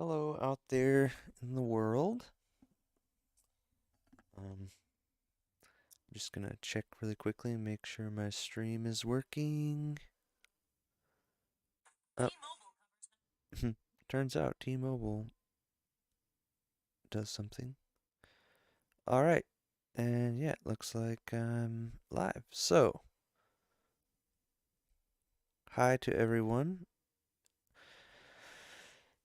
Hello out there in the world. I'm just gonna check really quickly and make sure my stream is working. Oh, turns out T-Mobile does something. All right, and yeah, it looks like I'm live. So, hi to everyone.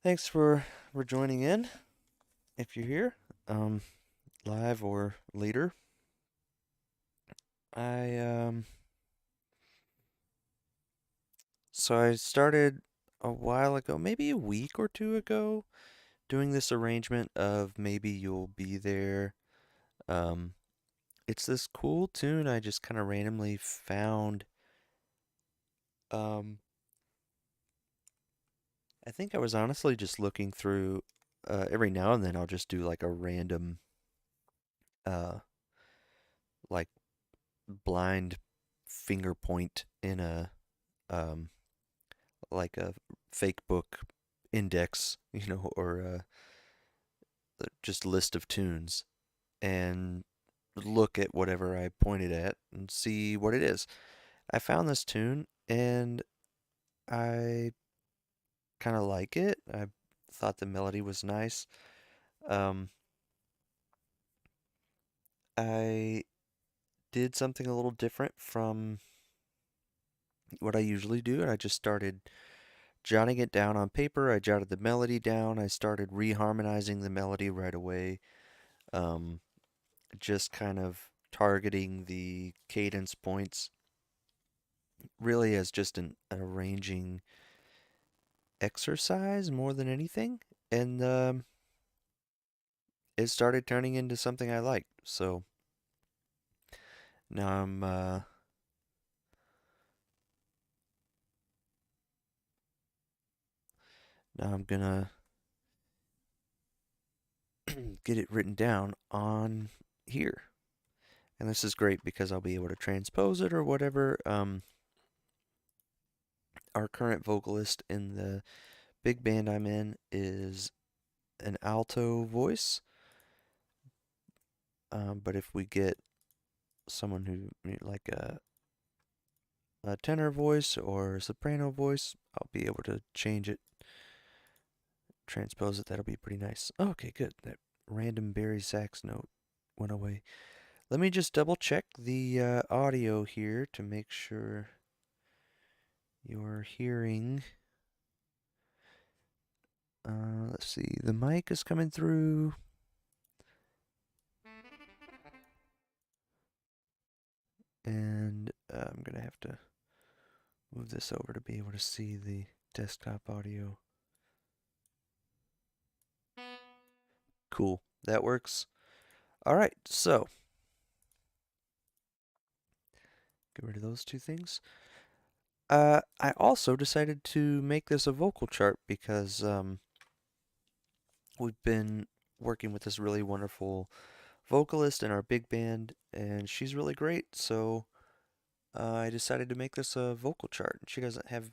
Thanks for joining in. If you're here, um, live or later. I so I started a while ago, maybe a week or two ago, doing this arrangement of maybe you'll be there. Um, it's this cool tune I just kind of randomly found. Um, I think I was honestly just looking through. Every now and then I'll just do like a random, uh, like blind finger point in a, um, like a fake book index, or just list of tunes, and look at whatever I pointed at and see what it is. I found this tune and I kind of like it. I thought the melody was nice. Um, I did something a little different from what I usually do, and I just started jotting it down on paper. I jotted the melody down. I started reharmonizing the melody right away. Um, just kind of targeting the cadence points really as just an arranging exercise more than anything. And it started turning into something I liked. So now I'm gonna get it written down on here. And this is great because I'll be able to transpose it or whatever. Our current vocalist in the big band I'm in is an alto voice. But if we get someone who like a tenor voice or a soprano voice, I'll be able to change it, transpose it. That'll be pretty nice. Okay, good. That random Barry sax note went away. Let me just double check the audio here to make sure you're hearing. Let's see. The mic is coming through. And I'm going to have to move this over to be able to see the desktop audio. Cool. That works. All right. So, get rid of those two things. I also decided to make this a vocal chart because we've been working with this really wonderful vocalist in our big band, and she's really great. So I decided to make this a vocal chart. She doesn't have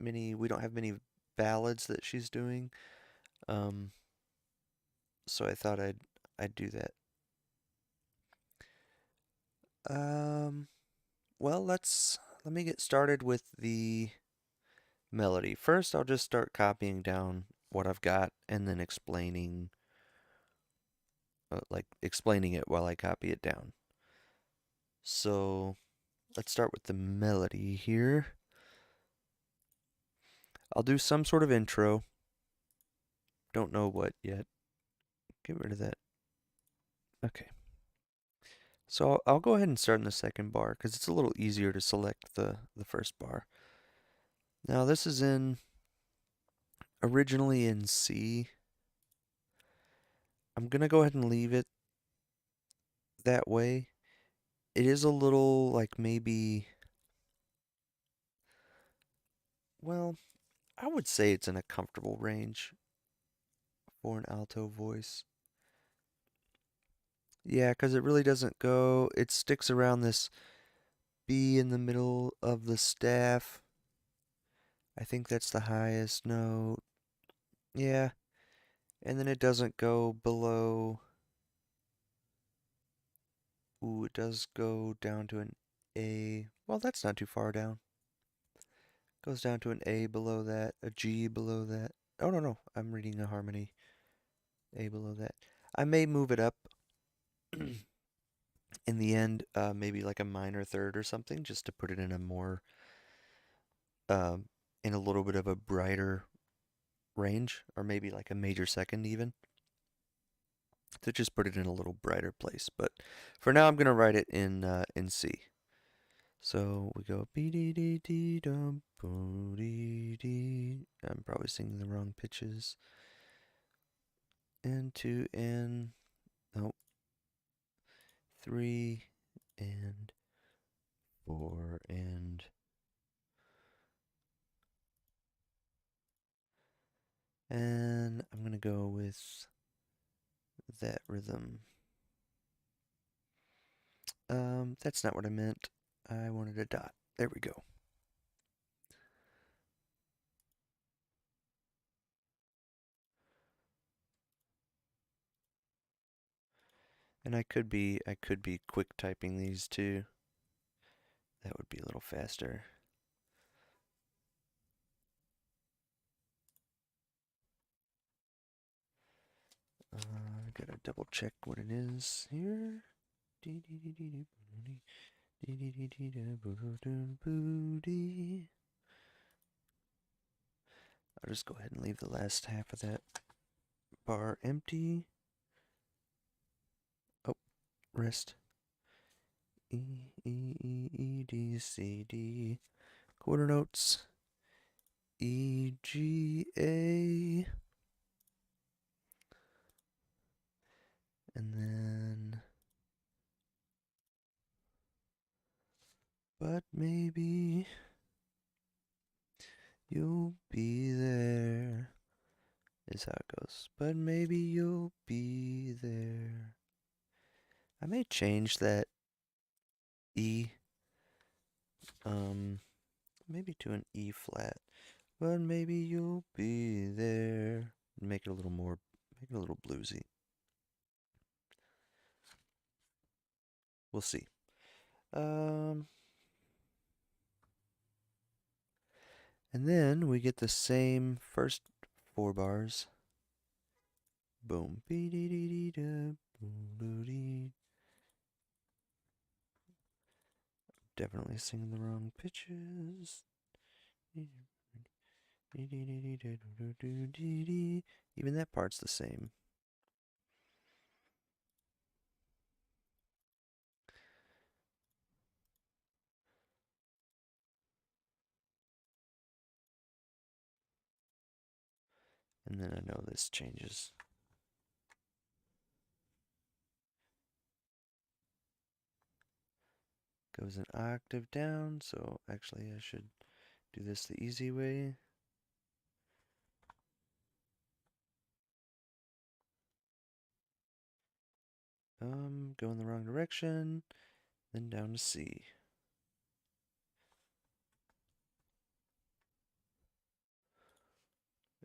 many. We don't have many ballads that she's doing. Um, so I thought I'd do that. Um, well, let me get started with the melody. First, I'll just start copying down what I've got and then explaining it while I copy it down. So let's start with the melody here. I'll do some sort of intro. Don't know what yet. Get rid of that. Okay. So I'll go ahead and start in the second bar because it's a little easier to select the first bar. Now this is originally in C. I'm gonna go ahead and leave it that way. It is a little like maybe, well, I would say it's in a comfortable range for an alto voice. Yeah, because it really doesn't go, it sticks around this B in the middle of the staff. I think that's the highest note. Yeah, And then it doesn't go below. Ooh, it does go down to an A. Well, that's not too far down. Goes down to an A below that, a G below that. Oh, no, no. I'm reading a harmony. A below that. I may move it up in the end, maybe like a minor third or something, just to put it in a more, um, in a little bit of a brighter range, or maybe like a major second even, to just put it in a little brighter place. But for now, I'm gonna write it in C. So we go B D D D dum boo dee dee. I'm probably singing the wrong pitches. And 2 and nope, 3 and 4 and I'm gonna go with that rhythm. That's not what I meant. I wanted a dot. There we go. And I could be quick typing these too. That would be a little faster. I gotta double check what it is here. I'll just go ahead and leave the last half of that bar empty. Oh, rest. E, E, E, E, D, C, D. Quarter notes. E, G, A. And then. But maybe you'll be there, is how it goes. But maybe you'll be there. I may change that E, maybe to an E flat. But maybe you'll be there. Make it a little more, make it a little bluesy. We'll see. And then we get the same first 4 bars. Boom. Be dee dee dee da. Boom doo dee. Definitely singing the wrong pitches. Even that part's the same. And then I know this changes. Goes an octave down, so actually I should do this the easy way. Go in the wrong direction, then down to C.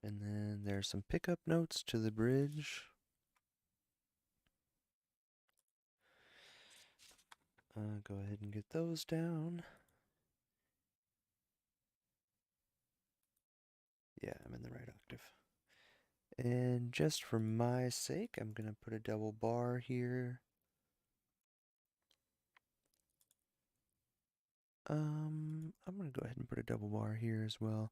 And then there's some pickup notes to the bridge. Go ahead and get those down. Yeah, I'm in the right octave. And just for my sake, I'm going to put a double bar here. I'm going to go ahead and put a double bar here as well.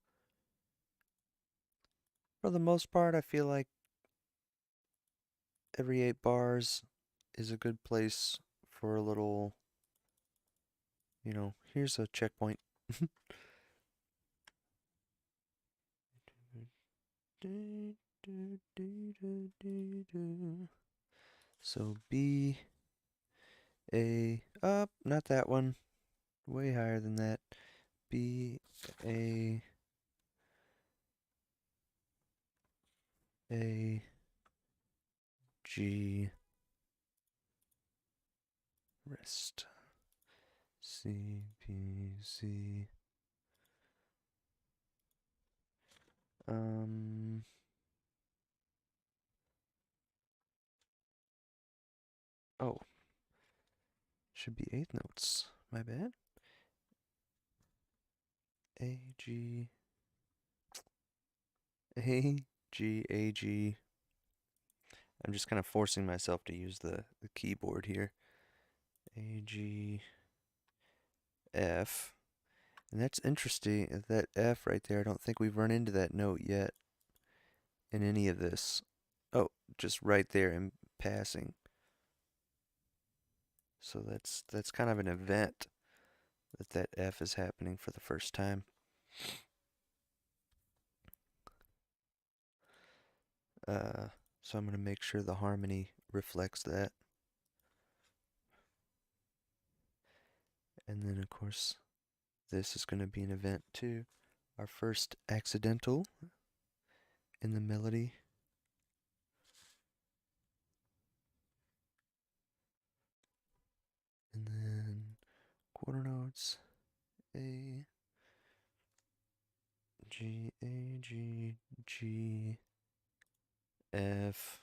For the most part, I feel like every 8 bars is a good place for a little, here's a checkpoint. So B, A, up, not that one, way higher than that. B, A, A, G, rest. C, P, C. Um, Oh, should be eighth notes. My bad. A, G, A, G, A, G. I'm just kind of forcing myself to use the keyboard here. A, G, F. And that's interesting, that F right there. I don't think we've run into that note yet in any of this. Oh, just right there in passing. So that's kind of an event that F is happening for the first time. So I'm going to make sure the harmony reflects that. And then, of course, this is going to be an event too. Our first accidental in the melody. And then quarter notes. A, G, A, G, G, F.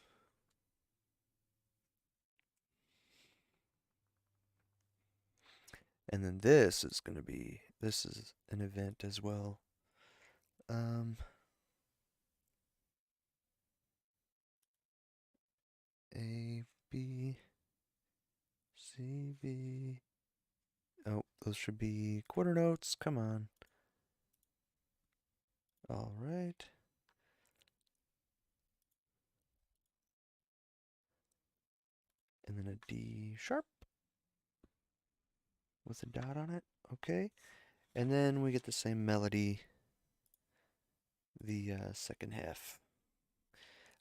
And then this is an event as well. A, B, C, B. Oh, those should be quarter notes. Come on. All right. And then a D sharp with a dot on it. Okay. And then we get the same melody the second half.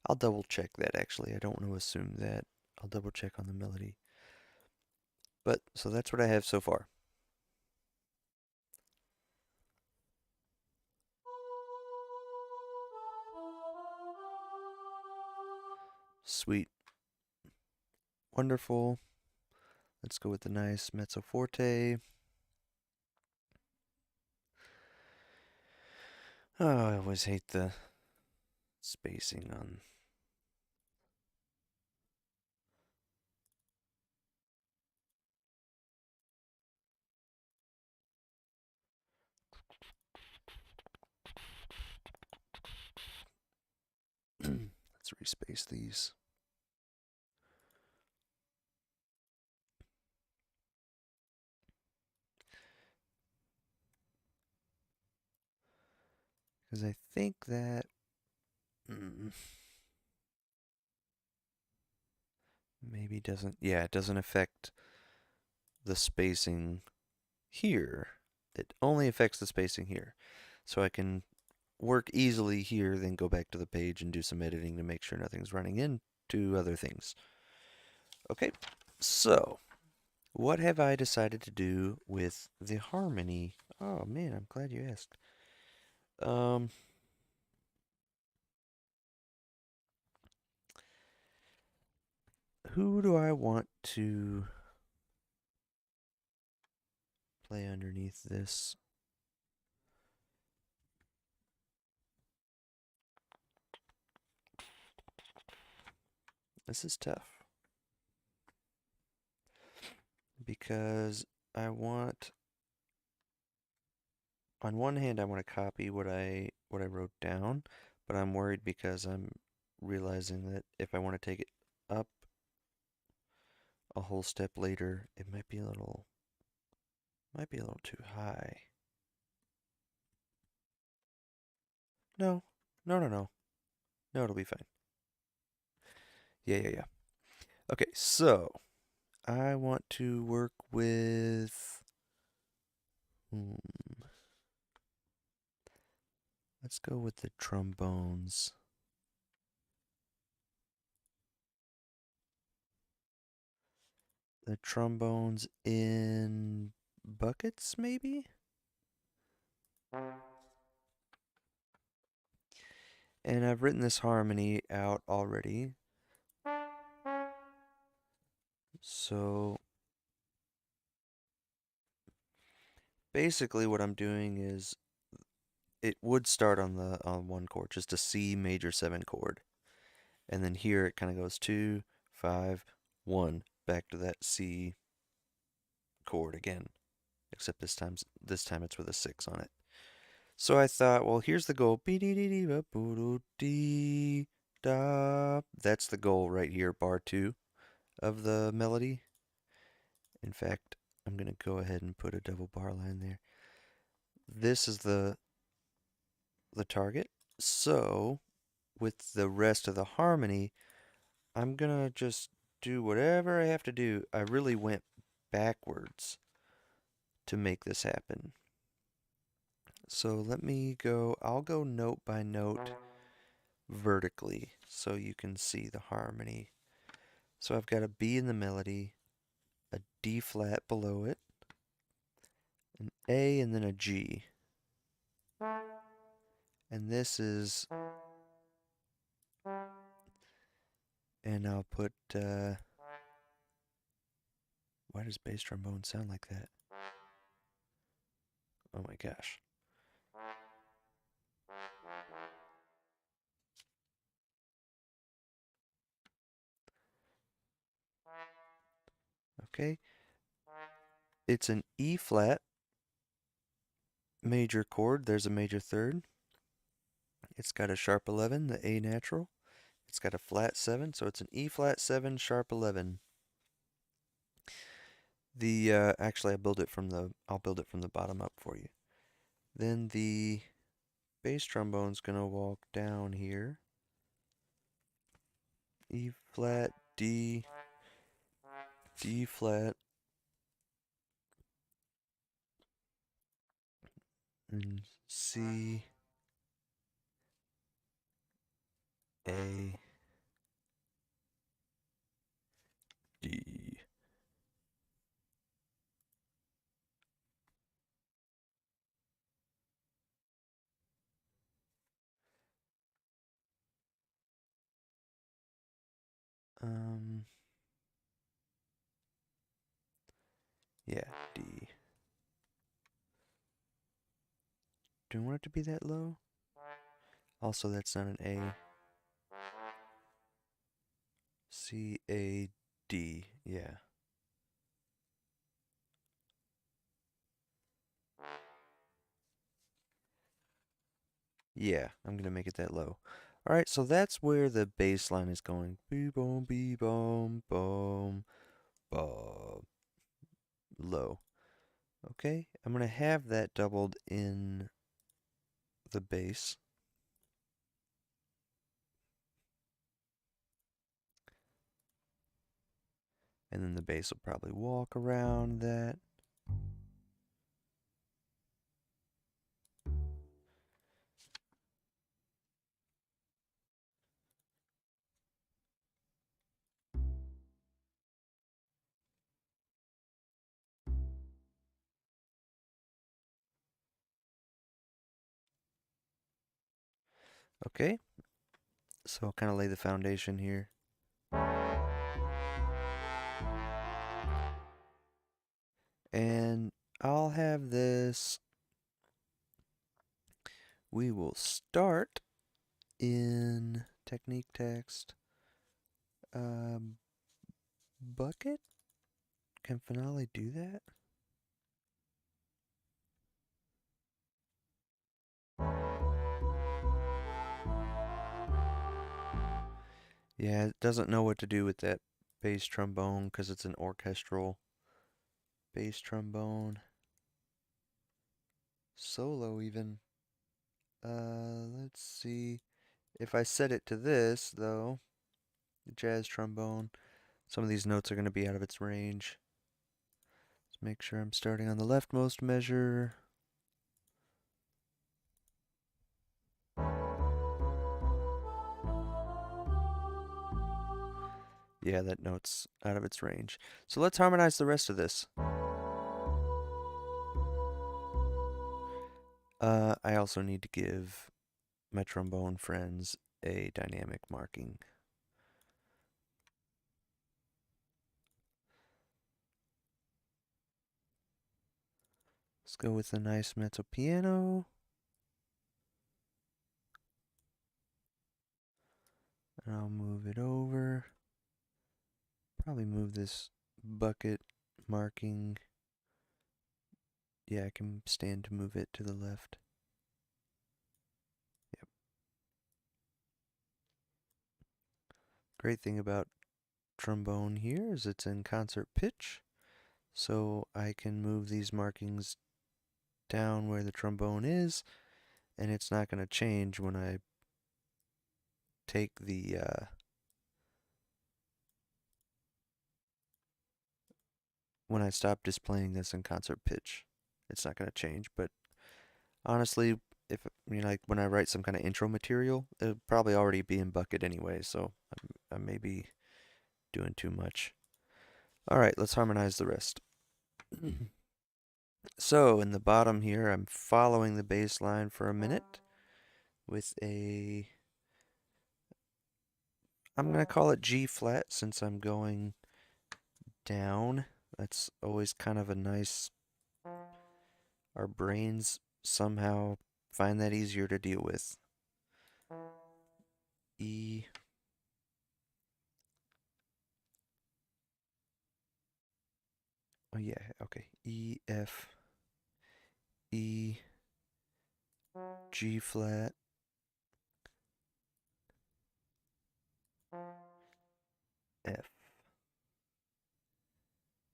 I'll double check that actually. I don't want to assume that. I'll double check on the melody. But so that's what I have so far. Sweet. Wonderful. Let's go with the nice mezzo forte. Oh, I always hate the spacing on. Let's respace these. Because I think that maybe doesn't, yeah, it doesn't affect the spacing here. It only affects the spacing here. So I can work easily here, then go back to the page and do some editing to make sure nothing's running into other things. Okay, so what have I decided to do with the harmony? Oh man, I'm glad you asked. Who do I want to play underneath this? This is tough because I want, on one hand, I want to copy what I wrote down, but I'm worried because I'm realizing that if I want to take it up a whole step later, it might be a little too high. No, no, no, no, no, it'll be fine. Yeah. Okay, so I want to work with. Let's go with the trombones. The trombones in buckets, maybe? And I've written this harmony out already. So basically what I'm doing is it would start on the on one chord, just a C major 7 chord. And then here it kind of goes 2, 5, 1, back to that C chord again, except this time it's with a 6 on it. So I thought, well, here's the goal. That's the goal right here, bar 2 of the melody. In fact, I'm going to go ahead and put a double bar line there. This is the target. So with the rest of the harmony, I'm going to just do whatever I have to do. I really went backwards to make this happen. So let me go, I'll go note by note vertically so you can see the harmony. So I've got a B in the melody, a D flat below it, an A, and then a G. And this is, and I'll put, why does bass trombone sound like that? Oh my gosh. Okay. It's an E flat major chord. There's a major third. It's got a sharp 11, the A natural. It's got a flat 7, so it's an E flat 7, sharp 11. The actually I'll build it from the bottom up for you. Then the bass trombone's gonna walk down here. E flat, D, D flat, and C, A, D. Yeah, D. Do you want it to be that low? Also, that's not an A. C, A, D. Yeah. Yeah, I'm gonna make it that low. Alright, so that's where the bass line is going. Bee-boom, bee-boom, boom, boom. Low. Okay, I'm gonna have that doubled in the bass. And then the bass will probably walk around that. Okay, so I'll kind of lay the foundation here. And I'll have this, we will start in technique text, bucket? Can Finale do that? Yeah, it doesn't know what to do with that bass trombone because it's an orchestral bass trombone. Solo even. Let's see. If I set it to this, though, the jazz trombone, some of these notes are going to be out of its range. Let's make sure I'm starting on the leftmost measure. Yeah, that note's out of its range. So let's harmonize the rest of this. I also need to give my trombone friends a dynamic marking. Let's go with a nice mezzo piano. And I'll move it over. probably move this bucket marking. Yeah, I can stand to move it to the left. Yep. Great thing about trombone here is it's in concert pitch, so I can move these markings down where the trombone is, and it's not going to change when I take the when I stop displaying this in concert pitch. It's not going to change, but honestly, if like when I write some kind of intro material, it'll probably already be in bucket anyway, so I may be doing too much. All right, let's harmonize the rest. So in the bottom here, I'm following the bass line for a minute with a, I'm going to call it G flat since I'm going down. That's always kind of a nice, our brains somehow find that easier to deal with. E. Oh yeah, okay. E, F, E, G flat, F.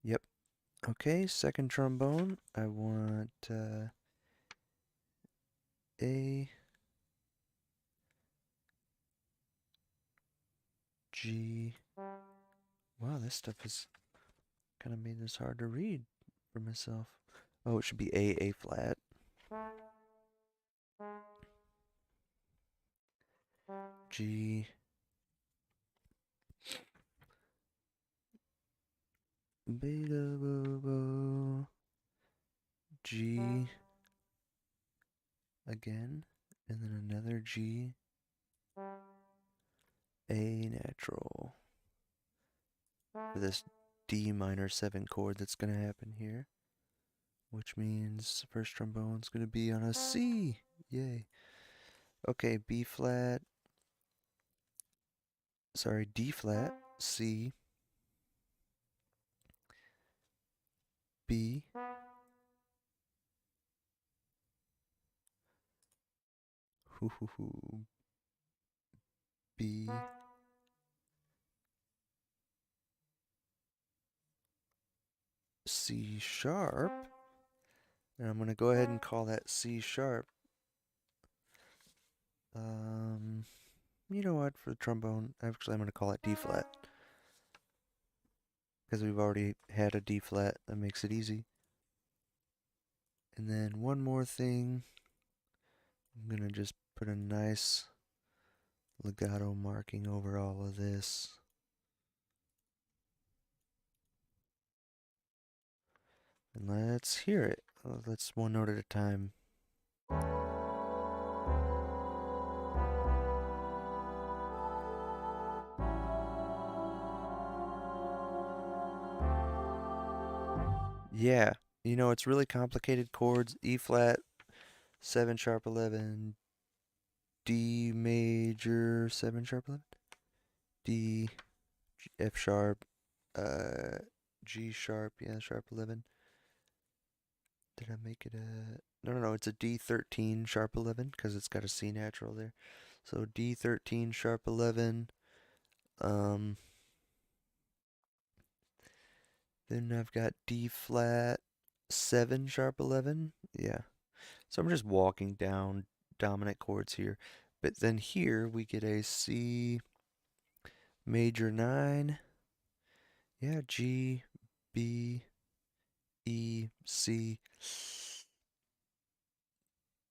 Yep. Okay, second trombone. I want A, G. Wow, this stuff has kind of made this hard to read for myself. Oh, it should be A flat. G. Beta bobo. G. Again. And then another G. A natural. For this D minor 7 chord that's going to happen here. Which means first trombone's going to be on a C. Yay. Okay, B flat. Sorry, D flat, C, B, B, C sharp. And I'm going to go ahead and call that C sharp. You know what, for the trombone, actually I'm going to call it D flat. Because we've already had a D flat, that makes it easy. And then one more thing, I'm going to just put a nice legato marking over all of this. And let's hear it. Let's one note at a time. Yeah, you know, it's really complicated chords. E flat, 7 sharp 11, D major, 7 sharp 11, D, F sharp, G sharp, yeah, sharp 11. Did I make it a... No, it's a D13 sharp 11 because it's got a C natural there. So D13 sharp 11. Then I've got D flat, 7 sharp 11. Yeah. So I'm just walking down dominant chords here. But then here we get a C major 9. Yeah, G, B, E, C.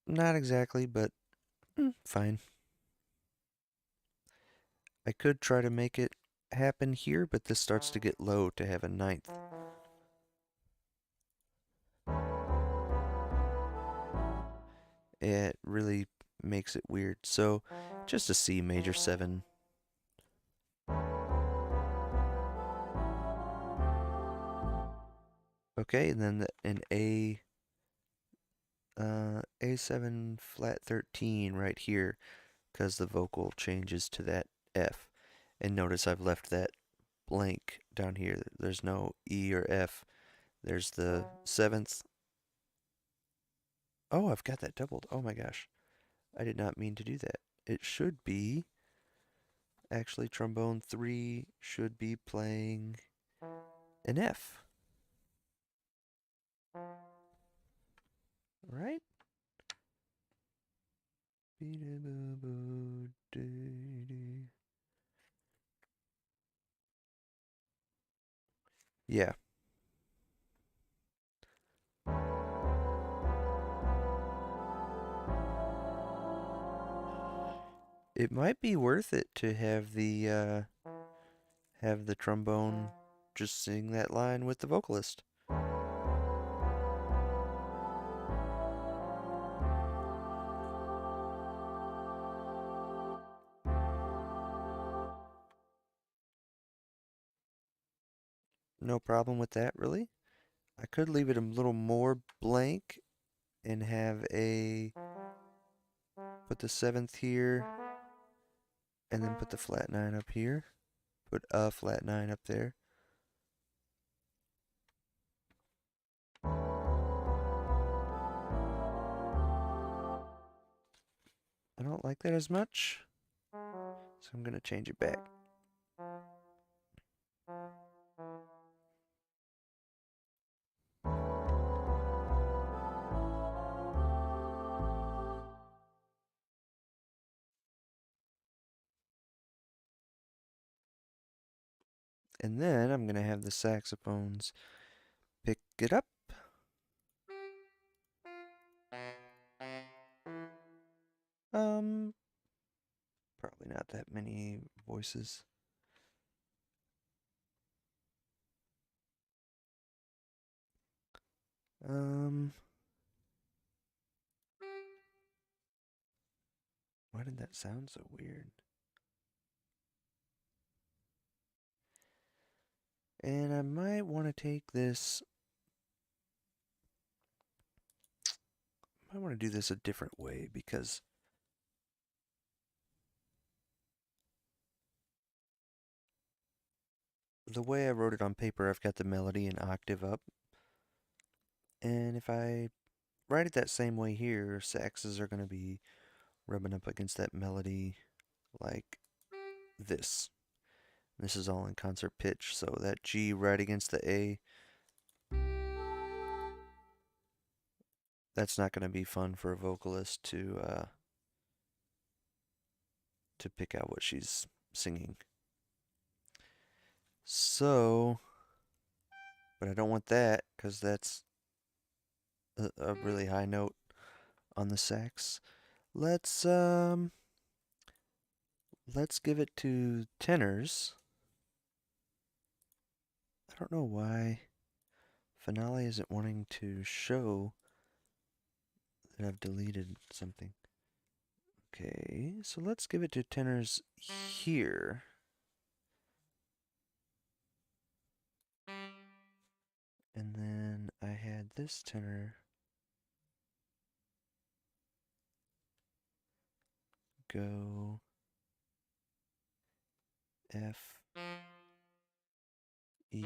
Not exactly, but fine. I could try to make it happen here, but this starts to get low to have a 9th. It really makes it weird. So just a C major 7. Okay, and then an A7 flat 13 right here, because the vocal changes to that F. And notice I've left that blank down here. There's no E or F. There's the 7th. Oh, I've got that doubled. Oh my gosh. I did not mean to do that. It should be, actually, trombone 3 should be playing an F. Right? Yeah. It might be worth it to have the trombone just sing that line with the vocalist. No problem with that, really. I could leave it a little more blank and have put the 7th here and then put the flat 9 up here. Put a flat 9 up there. I don't like that as much, so I'm going to change it back. And then I'm going to have the saxophones pick it up. Probably not that many voices. Why did that sound so weird? And I might want to take this. I might want to do this a different way because the way I wrote it on paper, I've got the melody an octave up. And if I write it that same way here, saxes are going to be rubbing up against that melody like this. This is all in concert pitch, so that G right against the A, that's not going to be fun for a vocalist to pick out what she's singing. So, but I don't want that because that's a really high note on the sax. Let's give it to tenors. I don't know why Finale isn't wanting to show that I've deleted something. Okay, so let's give it to tenors here. And then I had this tenor go F, E,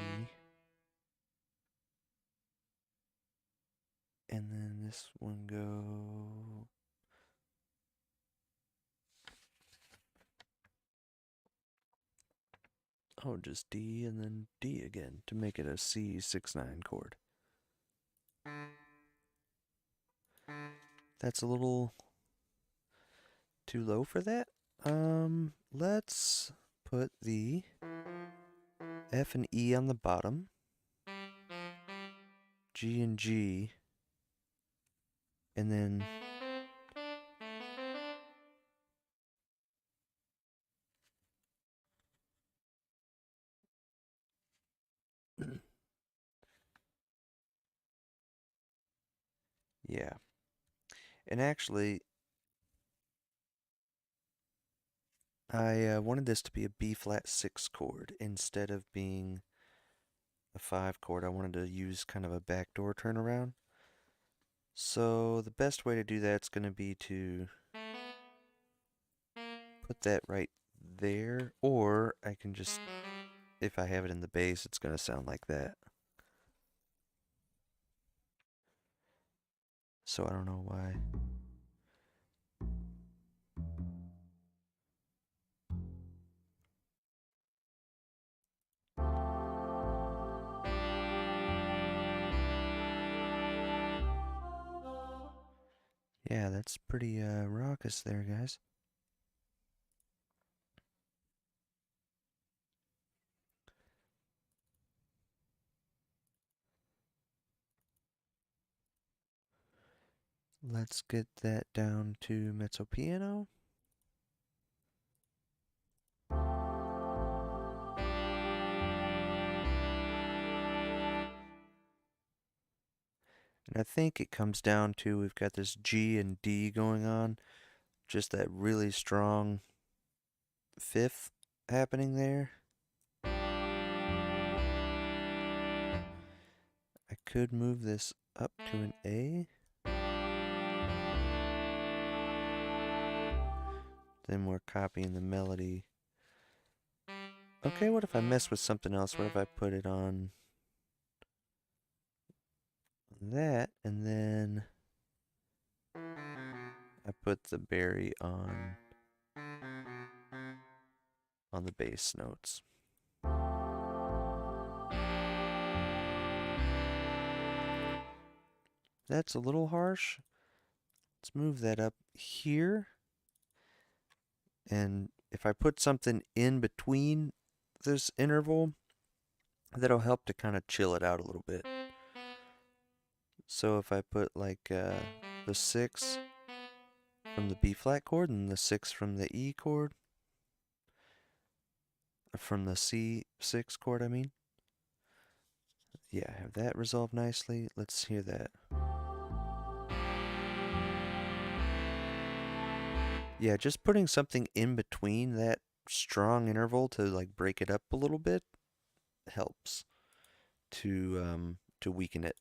and then this one go. Oh, just D and then D again to make it a C6/9 chord. That's a little too low for that. Let's put the F and E on the bottom, G and G, and then yeah. And actually, I wanted this to be a B flat 6 chord instead of being a 5 chord. I wanted to use kind of a backdoor turnaround. So the best way to do that is going to be to put that right there, or I can just if I have it in the bass, it's going to sound like that. So I don't know why. Yeah, that's pretty raucous there, guys. Let's get that down to mezzo piano. And I think it comes down to we've got this G and D going on, just that really strong fifth happening there. I could move this up to an A. Then we're copying the melody. Okay, what if I mess with something else? What if I put it on that, and then I put the Barry on the bass notes. That's a little harsh. Let's move that up here. And if I put something in between this interval, that'll help to kind of chill it out a little bit. So if I put like the 6 from the B flat chord and the 6 from the E chord, from the C6 chord, I mean. Yeah, have that resolved nicely. Let's hear that. Yeah, just putting something in between that strong interval to like break it up a little bit helps to weaken it.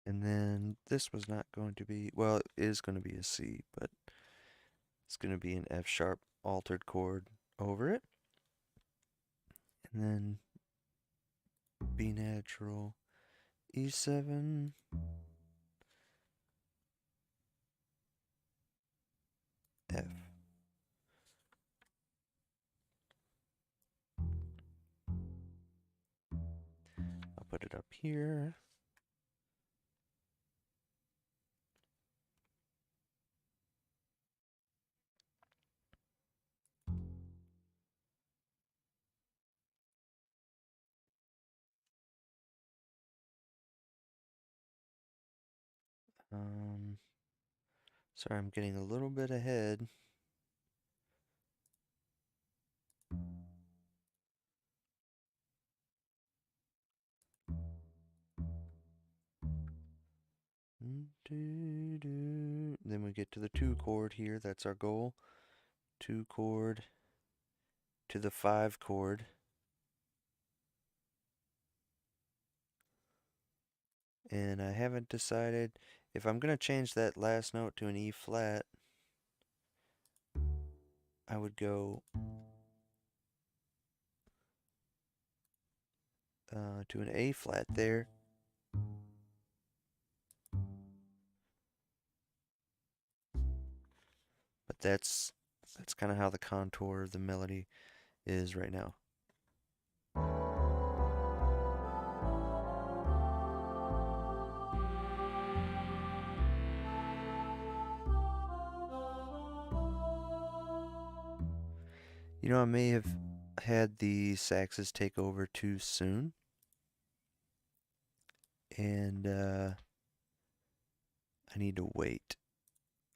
And then this was not going to be, well, it is going to be a C, but it's going to be an F sharp altered chord over it. And then B natural, E7, F. I'll put it up here. Sorry, I'm getting a little bit ahead. Then we get to the 2 chord here. That's our goal. 2 chord to the 5 chord. And I haven't decided if I'm going to change that last note to an E flat. I would go to an A flat there. But that's kind of how the contour of the melody is right now. You know, I may have had the saxes take over too soon. And I need to wait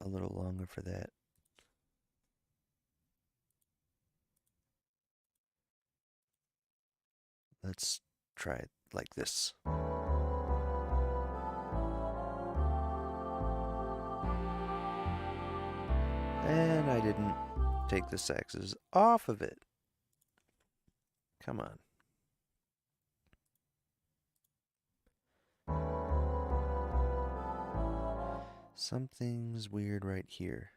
a little longer for that. Let's try it like this. And I didn't take the saxes off of it. Come on. Something's weird right here.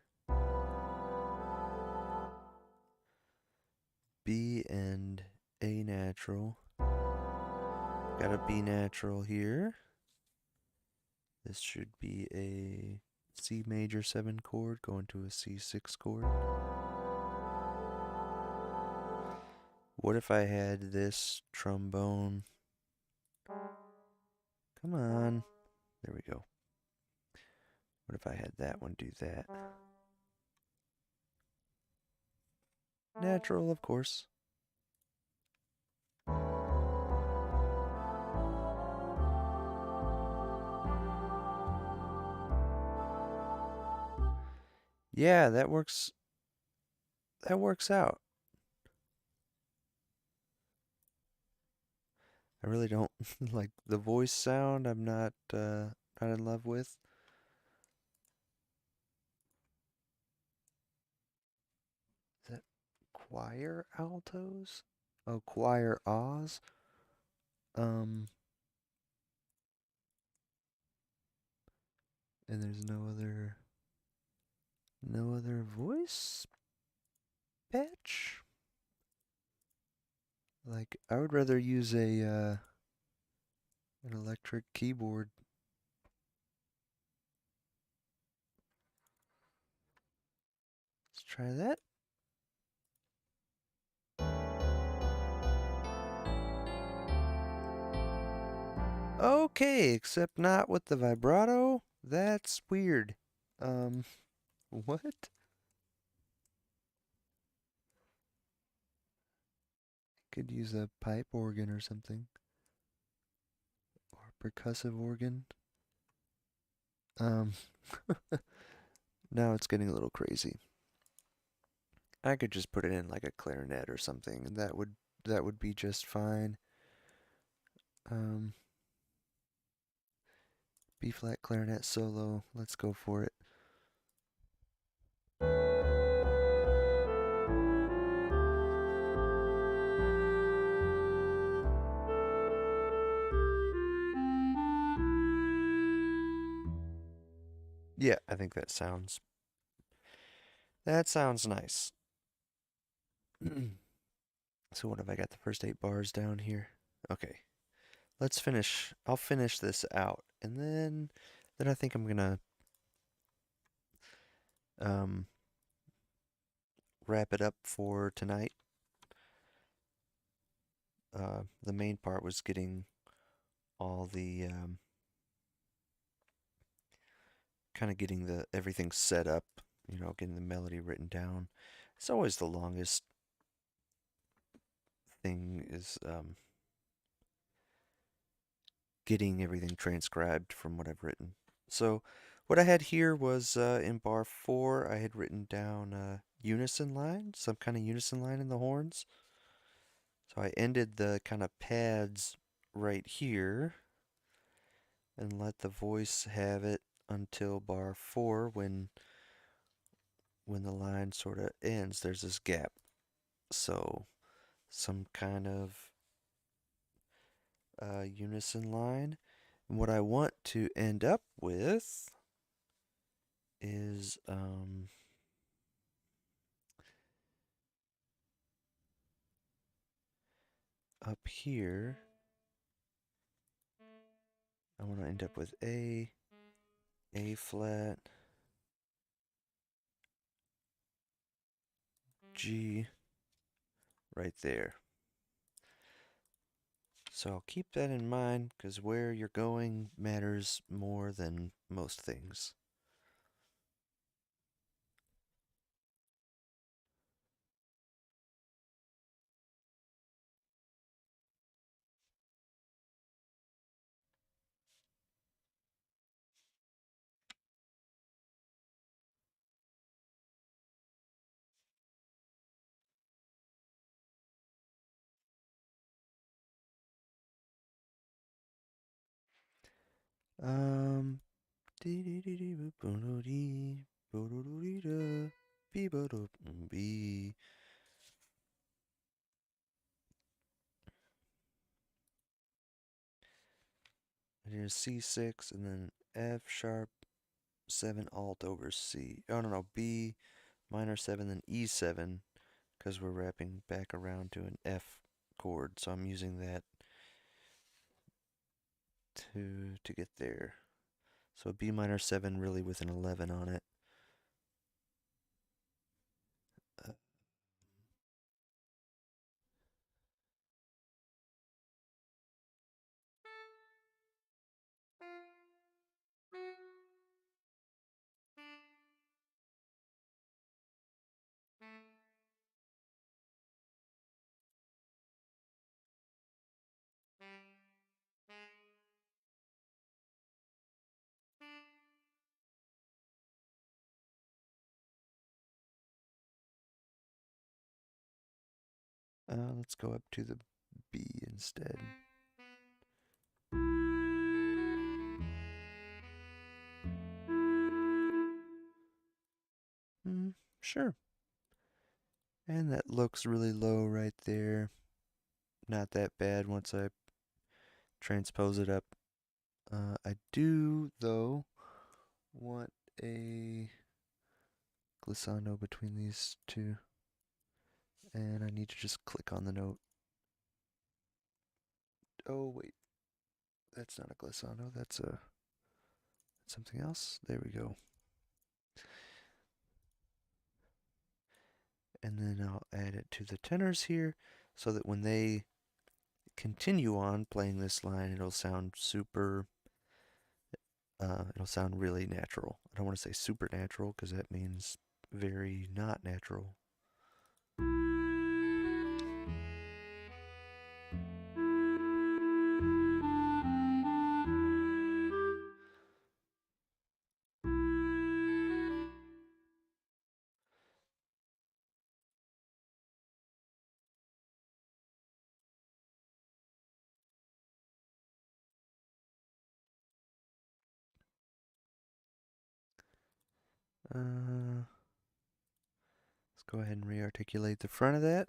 B and A natural. Got a B natural here. This should be a C major 7 chord going to a C6 chord. What if I had this trombone? Come on. There we go. What if I had that one do that? Natural, of course. Yeah, that works. That works out. I really don't like the voice sound. I'm not in love with. Is that choir altos? Oh, choir ahs. Um, and there's no other voice patch. Like I would rather use an electric keyboard. Let's try that. Okay, except not with the vibrato. That's weird. Um, what? Could use a pipe organ or something. Or percussive organ. Um, now it's getting a little crazy. I could just put it in like a clarinet or something, and that would be just fine. Um, B flat clarinet solo. Let's go for it. Yeah, I think that sounds nice. So what have I got the first 8 bars down here? Okay. I'll finish this out and then I think I'm gonna um wrap it up for tonight. The main part was getting all the kind of getting the everything set up, getting the melody written down. It's always the longest thing is getting everything transcribed from what I've written. So what I had here was in bar 4, I had written down unison line, some kind of unison line in the horns. So I ended the kind of pads right here and let the voice have it until bar 4 when the line sort of ends. There's this gap. So some kind of unison line. And what I want to end up with is up here. I want to end up with A flat, G right there. So I'll keep that in mind because where you're going matters more than most things. Um, dee dee dee dee boop boop doo dee, boo doo doo dee da, bee ba doo bee. And here's C6 and then F sharp, 7 alt over C. Oh, no, B minor 7, then E7, because we're wrapping back around to an F chord. So I'm using that to get there. So B minor 7 really with an 11 on it. Uh, let's go up to the B instead. Sure. And that looks really low right there. Not that bad once I transpose it up. I do, though, want a glissando between these two. And I need to just click on the note. Oh, wait. That's not a glissando. That's something else. There we go. And then I'll add it to the tenors here so that when they continue on playing this line, it'll sound it'll sound really natural. I don't want to say supernatural because that means very not natural. Let's go ahead and re-articulate the front of that.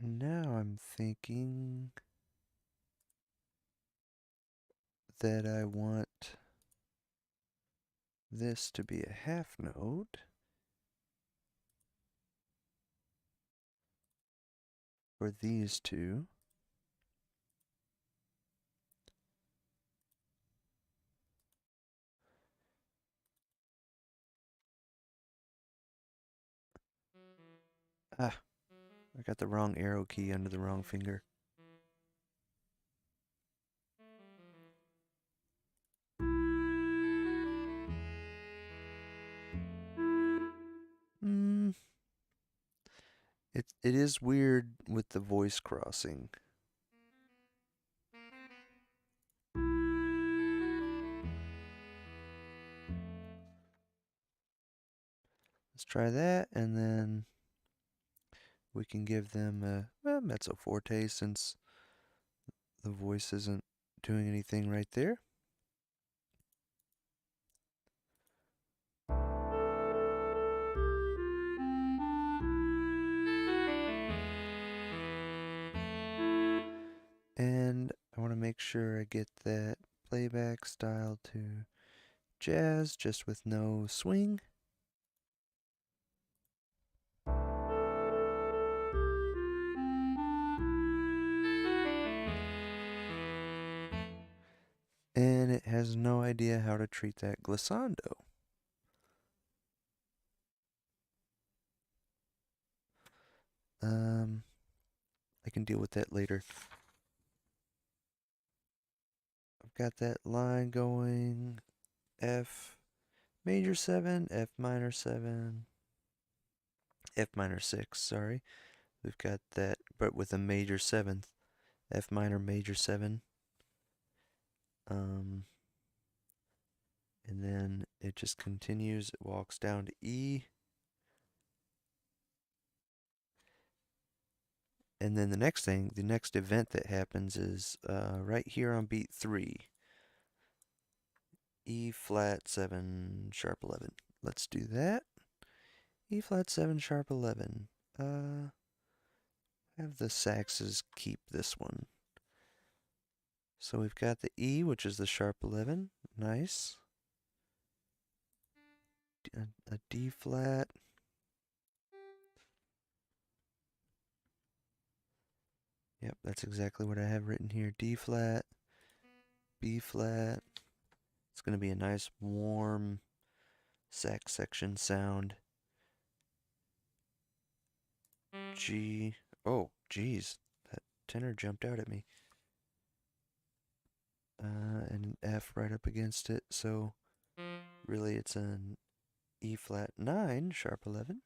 Now I'm thinking that I want this to be a half note for these two. Ah, I got the wrong arrow key under the wrong finger. It is weird with the voice crossing. Let's try that, and then we can give them a mezzo forte since the voice isn't doing anything right there. And I want to make sure I get that playback style to jazz just with no swing. And it has no idea how to treat that glissando. I can deal with that later. I've got that line going. F major 7, F minor 7, F minor 6, sorry. We've got that, but with a major 7th. F minor major 7. And then it just continues. It walks down to E. And then the next event that happens is right here on beat 3. E flat 7 sharp 11. Let's do that. E flat 7 sharp 11. Have the saxes keep this one. So we've got the E, which is the sharp 11. Nice. A D flat. Yep, that's exactly what I have written here. D flat, B flat. It's going to be a nice warm sax section sound. G. Oh, geez. That tenor jumped out at me. And F right up against it. So really it's an E flat 9 sharp 11.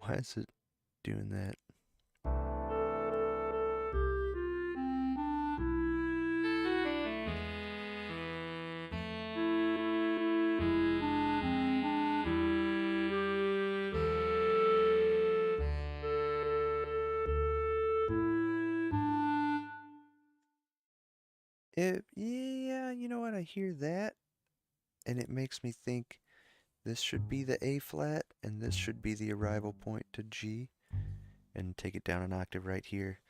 Why is it doing that? Yeah, you know what? I hear that, and it makes me think this should be the A flat, and this should be the arrival point to G, and take it down an octave right here.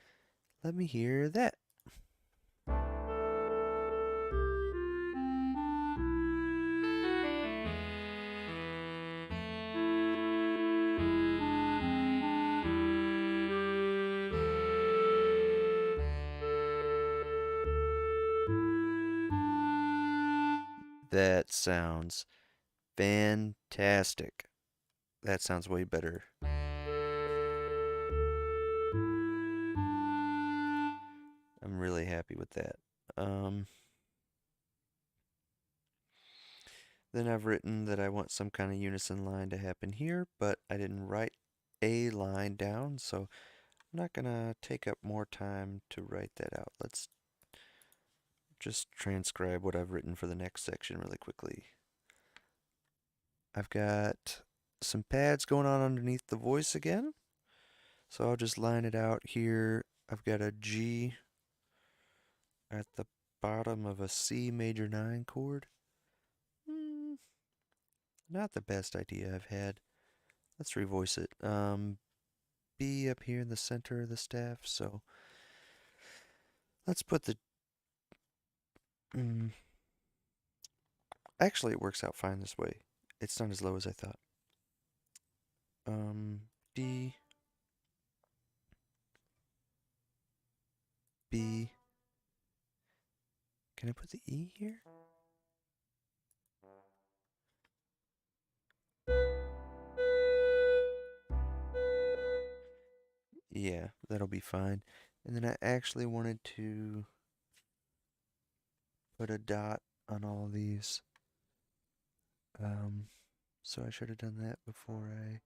Let me hear that. That sounds fantastic. That sounds way better. I'm really happy with that. Then I've written that I want some kind of unison line to happen here, but I didn't write a line down, so I'm not going to take up more time to write that out. Let's just transcribe what I've written for the next section really quickly. I've got some pads going on underneath the voice again, so I'll just line it out here. I've got a G at the bottom of a C major 9 chord. Not the best idea I've had. Let's revoice it. B up here in the center of the staff, so let's put the... Actually, it works out fine this way. It's not as low as I thought. D, B. Can I put the E here? Yeah, that'll be fine. And then I actually wanted to put a dot on all of these. So I should have done that before I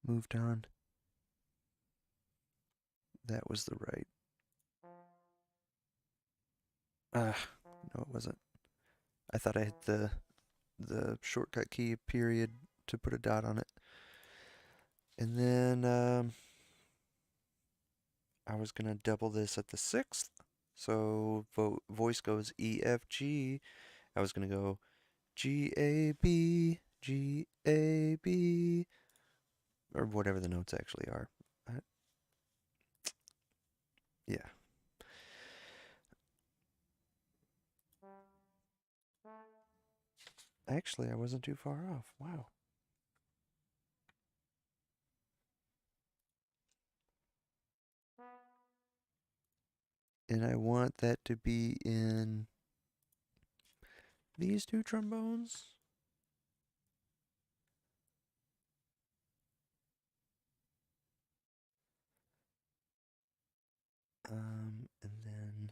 moved on. That was the right. No, it wasn't. I thought I hit the shortcut key period to put a dot on it. And then I was gonna double this at the 6th. So voice goes E, F, G. I was gonna go G, A, B, G, A, B, or whatever the notes actually are. Yeah. Actually, I wasn't too far off. Wow. And I want that to be in these two trombones. And then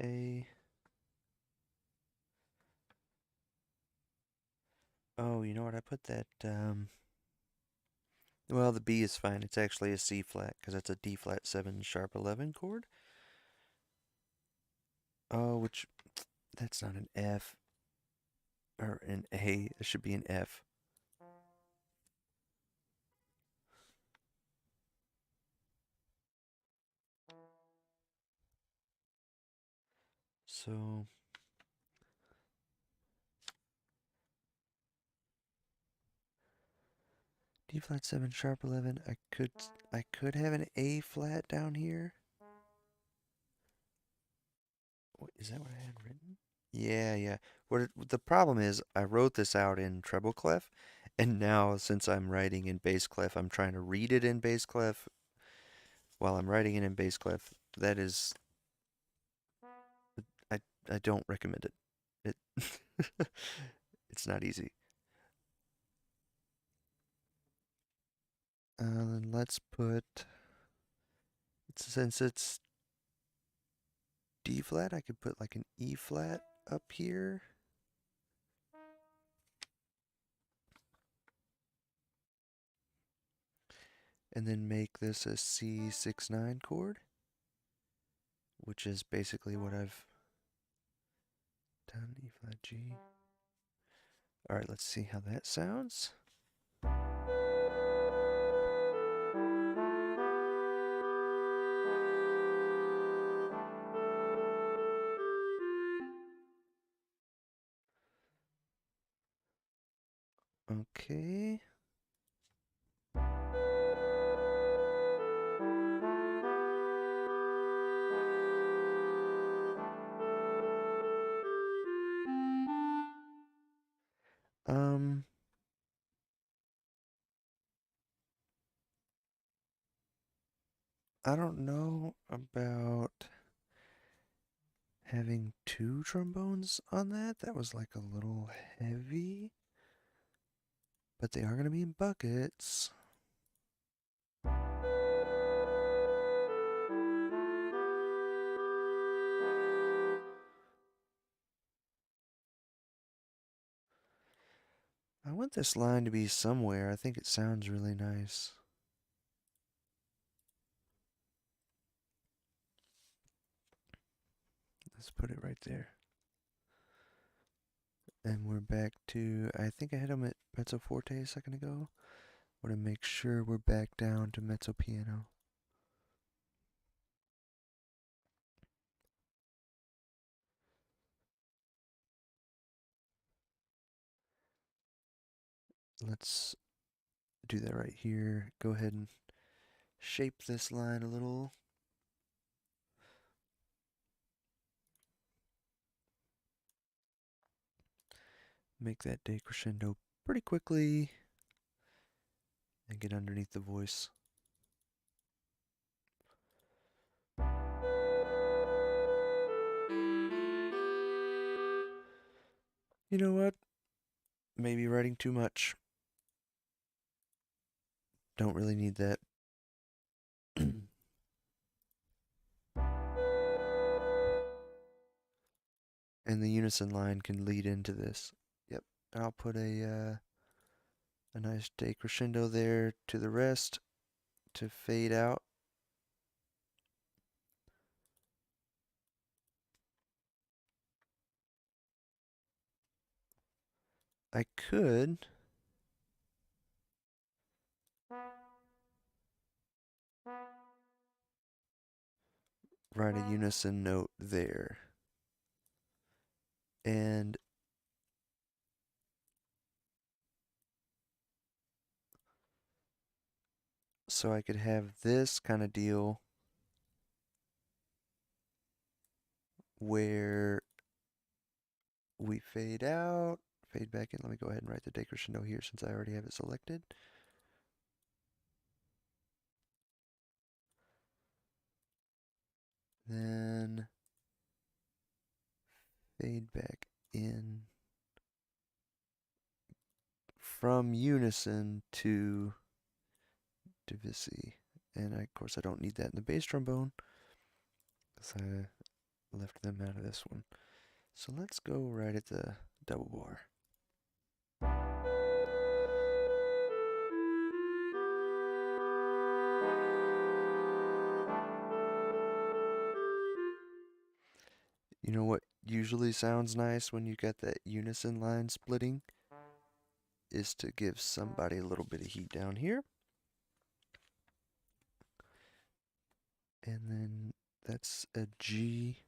A. Oh, you know what? I put that, well, the B is fine. It's actually a C flat because it's a D flat 7 sharp 11 chord. Oh, which, that's not an F or an A. It should be an F. So, D flat 7 sharp 11. I could have an A flat down here. What, is that what I had written? Yeah, yeah. What the problem is, I wrote this out in treble clef, and now since I'm writing in bass clef, I'm trying to read it in bass clef while I'm writing it in bass clef. That is, I I don't recommend it. It it's not easy. Then let's put, since it's D flat, I could put like an E flat up here. And then make this a C6/9 chord, which is basically what I've done. E flat G. All right, let's see how that sounds. Okay. Um, I don't know about having two trombones on that. That was like a little heavy, but they are going to be in buckets. I want this line to be somewhere. I think it sounds really nice. Let's put it right there. And we're back to, I think I had them at mezzo forte a second ago. I want to make sure we're back down to mezzo piano. Let's do that right here. Go ahead and shape this line a little. Make that decrescendo pretty quickly and get underneath the voice. You know what? Maybe writing too much. Don't really need that. And the unison line can lead into this. Yep. I'll put a nice decrescendo there to the rest to fade out. I could write a unison note there. And so I could have this kind of deal where we fade out, fade back in. Let me go ahead and write the decrescendo here since I already have it selected. Then fade back in from unison to divisi. And of course I don't need that in the bass trombone because left them out of this one. So let's go right at the double bar. You know what usually sounds nice when you get that unison line splitting is to give somebody a little bit of heat down here. And then that's a G.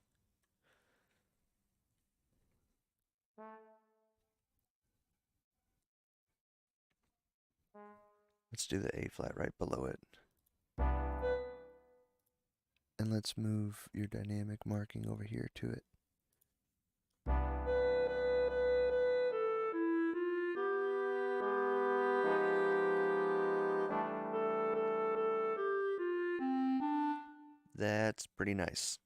Let's do the A flat right below it. And let's move your dynamic marking over here to it. That's pretty nice.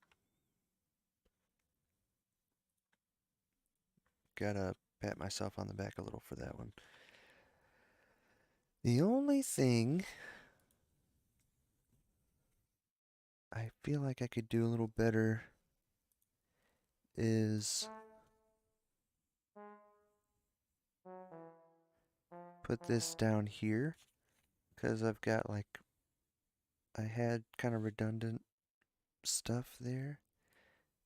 Gotta pat myself on the back a little for that one. The only thing I feel like I could do a little better is put this down here, because I've got like, I had kind of redundant stuff there,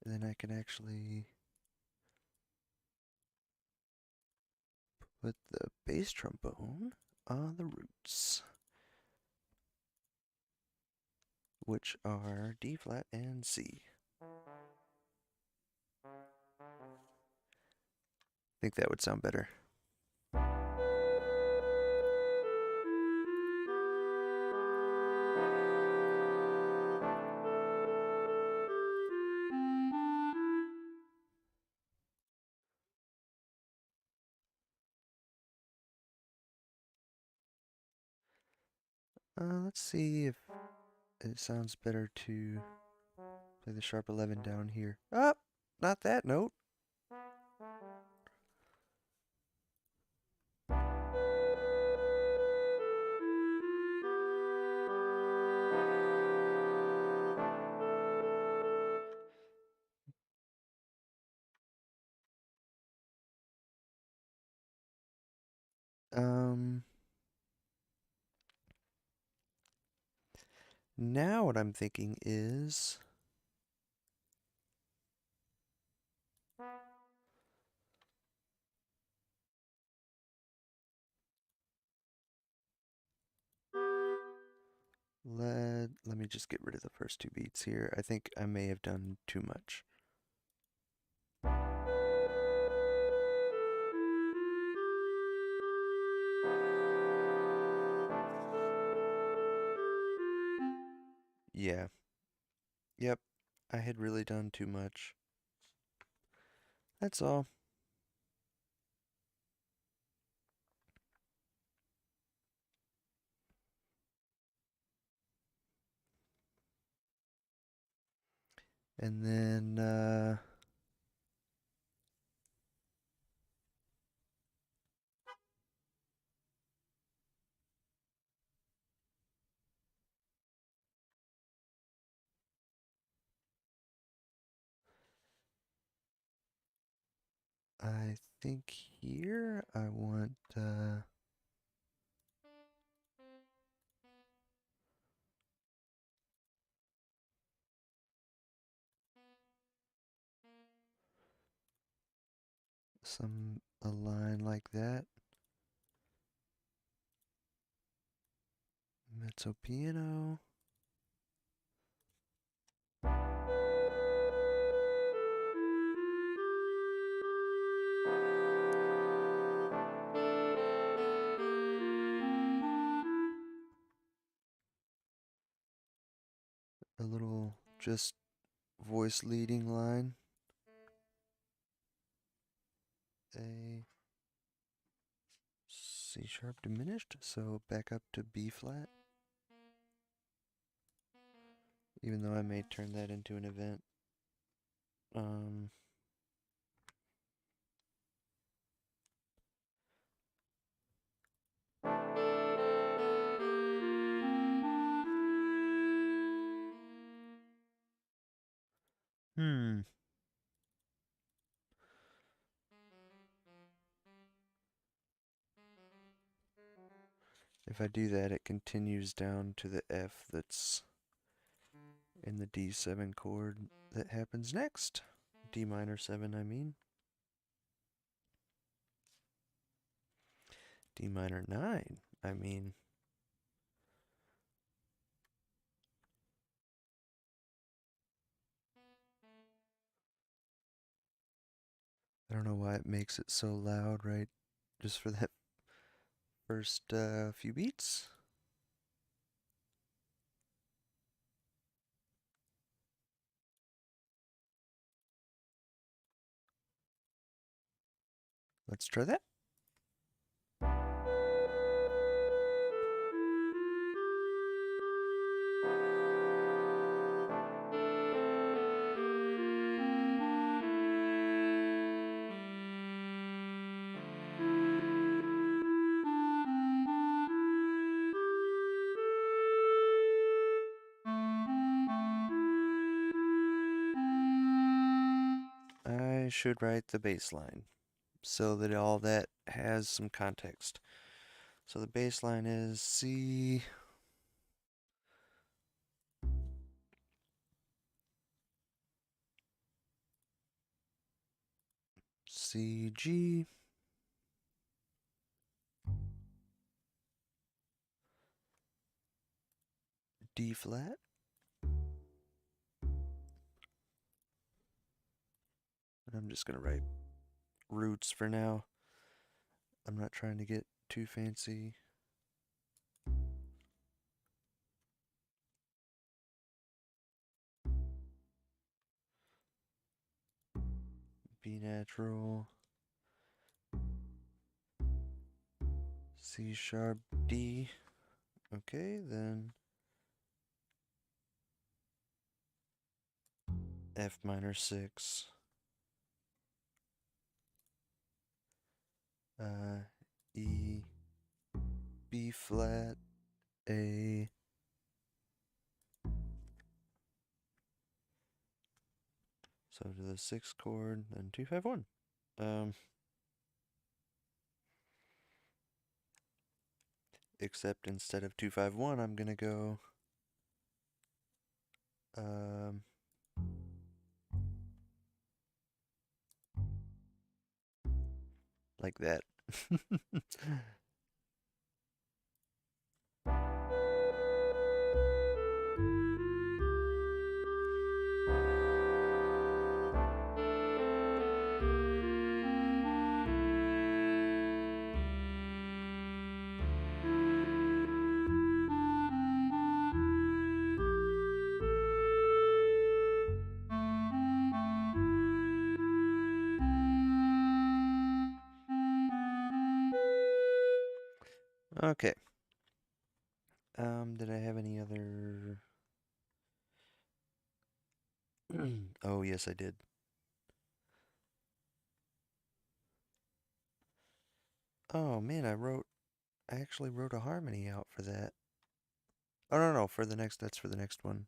and then I can actually put the bass trombone on the roots, which are D flat and C. I think that would sound better. Let's see if it sounds better to play the sharp 11 down here. Oh, not that note. Now what I'm thinking is let me just get rid of the first two beats here. I think I may have done too much. Yeah. Yep. I had really done too much. That's all. And then I think here I want a line like that. Mezzo piano. A little just voice leading line. A C sharp diminished, so back up to B flat. Even though I may turn that into an event. Hmm. If I do that, it continues down to the F that's in the D7 chord that happens next. D minor 7, I mean. D minor 9, I mean. I don't know why it makes it so loud, right? Just for that first few beats. Let's try that. I should write the bass line so that all that has some context. So the bass line is C, C, G, D flat, and I'm just going to write roots for now. I'm not trying to get too fancy. B natural, C sharp, D. Okay, then F minor 6, E, B flat, A, so to the 6th chord, then 2, 5, 1. Except instead of 2, 5, 1, I'm gonna go like that. Okay. Did I have any other? Oh, yes, I did. Oh man, I actually wrote a harmony out for that. Oh no, for the next, that's for the next one.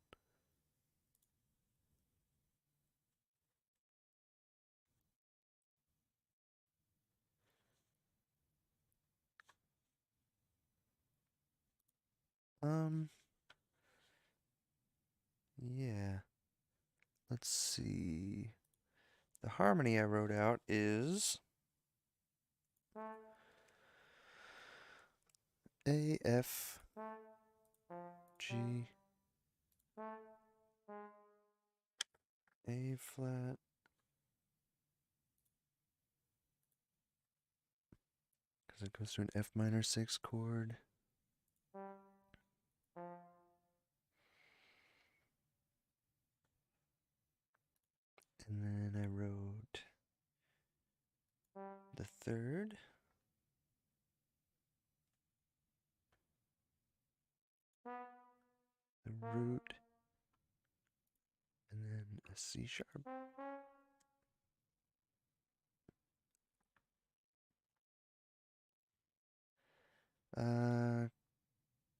Um, yeah. Let's see. The harmony I wrote out is A, F, G, A flat, because it goes to an F minor 6 chord. And then I wrote the 3rd, the root, and then a C sharp.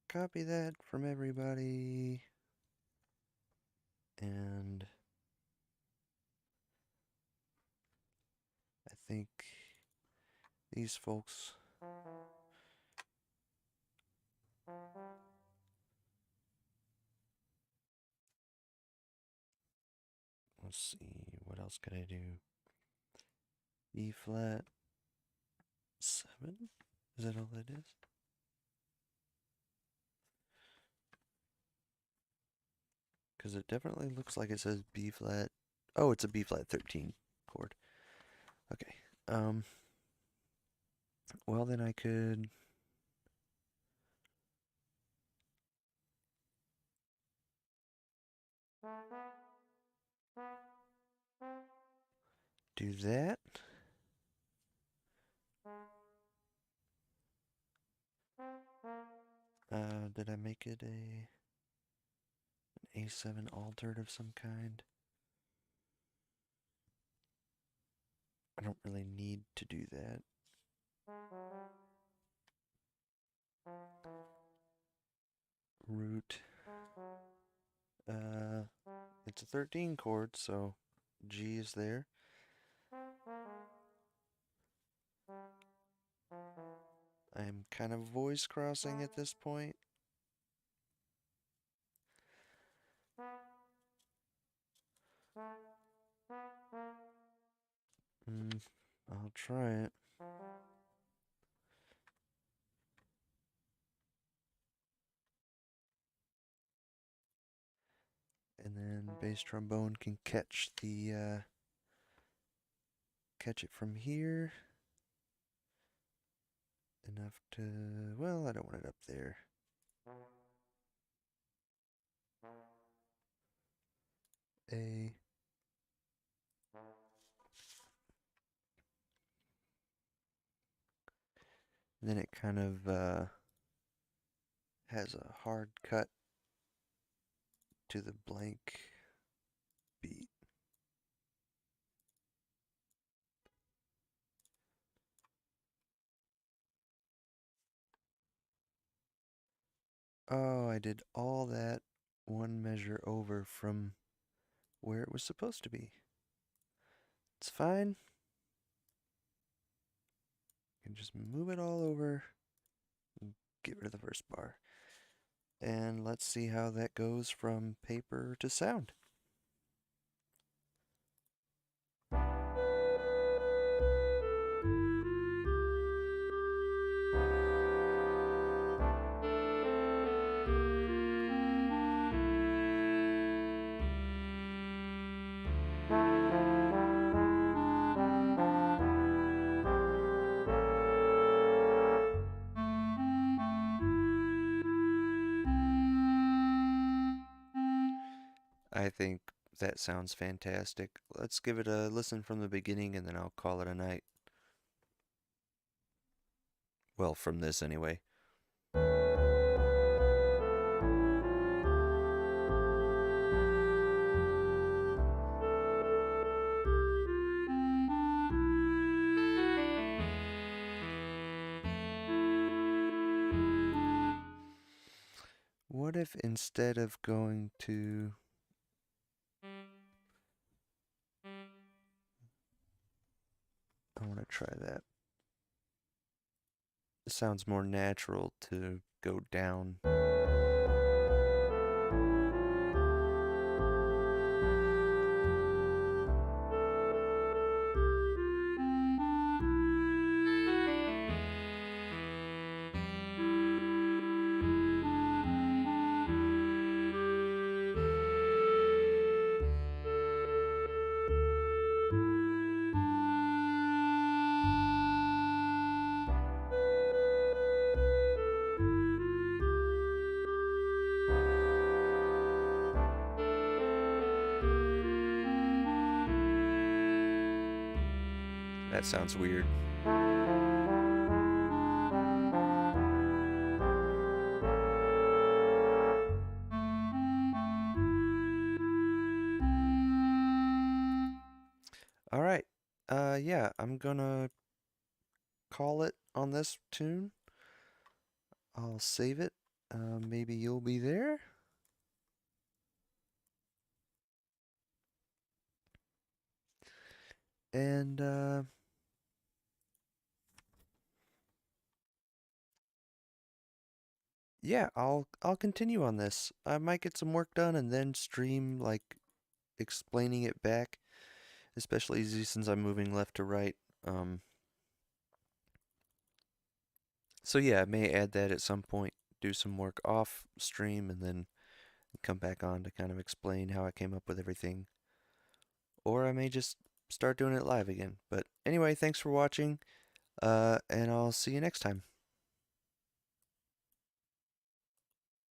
Copy that from everybody. And I think these folks Let's see, what else could I do? E flat 7? Is that all that is? Because it definitely looks like it says B flat. Oh, it's a B flat 13 chord. Okay. Well, then I could do that. Did I make it an A7 altered of some kind? I don't really need to do that. Root. It's a 13 chord, so G is there. I'm kind of voice crossing at this point. I'll try it. And then bass trombone can catch the catch it from here enough to, well, I don't want it up there. A. And then it kind of has a hard cut to the blank beat. Oh, I did all that one measure over from where it was supposed to be. It's fine. You can just move it all over and get rid of the first bar. And let's see how that goes from paper to sound. I think that sounds fantastic. Let's give it a listen from the beginning and then I'll call it a night. Well, from this anyway. What if instead of going to... I want to try that. It sounds more natural to go down. That sounds weird. All right. Yeah, I'm gonna call it on this tune. I'll save it. Maybe you'll be there. And yeah, I'll continue on this. I might get some work done and then stream like explaining it back, especially since I'm moving left to right. Um, so yeah, I may add that at some point, do some work off stream, and then come back on to kind of explain how I came up with everything. Or I may just start doing it live again. But anyway, thanks for watching, and I'll see you next time.